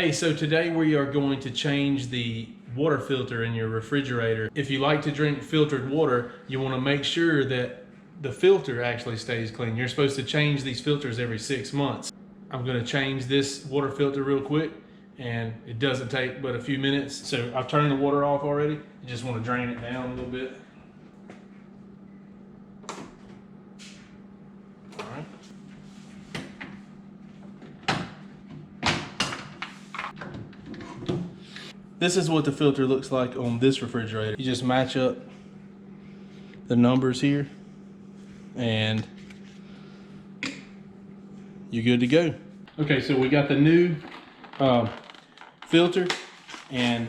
Hey, so today we are going to change the water filter in your refrigerator. If you like to drink filtered water, you want to make sure that the filter actually stays clean. You're supposed to change these filters every 6 months. I'm going to change this water filter real quick, and it doesn't take but a few minutes. So I've turned the water off already. You just want to drain it down a little bit. All right. This is what the filter looks like on this refrigerator. You just match up the numbers here and you're good to go. Okay, so we got the new filter, and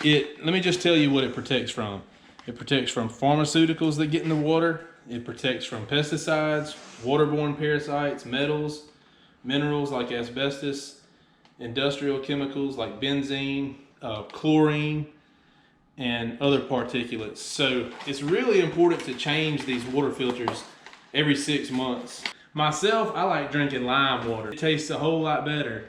let me just tell you what it protects from. It protects from pharmaceuticals that get in the water. It protects from pesticides, waterborne parasites, metals, minerals like asbestos, industrial chemicals like benzene, chlorine, and other particulates. So it's really important to change these water filters every 6 months. Myself, I like drinking lime water. It tastes a whole lot better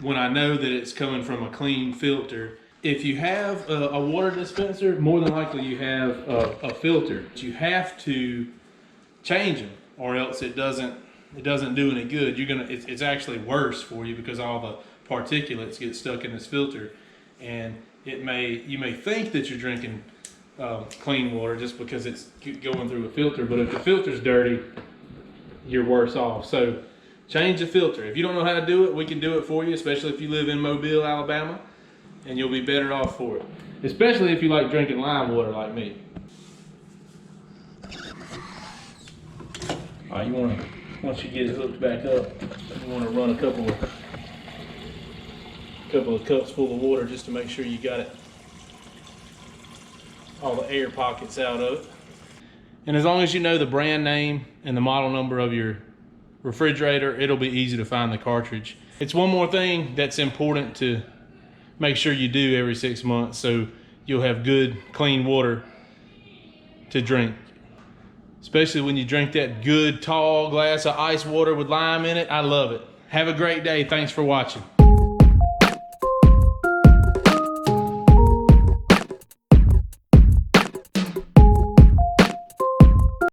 when I know that it's coming from a clean filter. If you have a water dispenser, more than likely you have a filter. You have to change them, or else it doesn't do any good. It's actually worse for you because all the particulates get stuck in this filter, and you may think that you're drinking clean water just because it's going through a filter, but if the filter's dirty, you're worse off. So change the filter. If you don't know how to do it, we can do it for you, especially if you live in Mobile, Alabama, and you'll be better off for it, especially if you like drinking lime water like me. All right, once you get it hooked back up, you want to run a couple of cups full of water just to make sure you got all the air pockets out of it. And as long as you know the brand name and the model number of your refrigerator, it'll be easy to find the cartridge. It's one more thing that's important to make sure you do every 6 months, so you'll have good, clean water to drink. Especially when you drink that good tall glass of ice water with lime in it. I love it. Have a great day. Thanks for watching.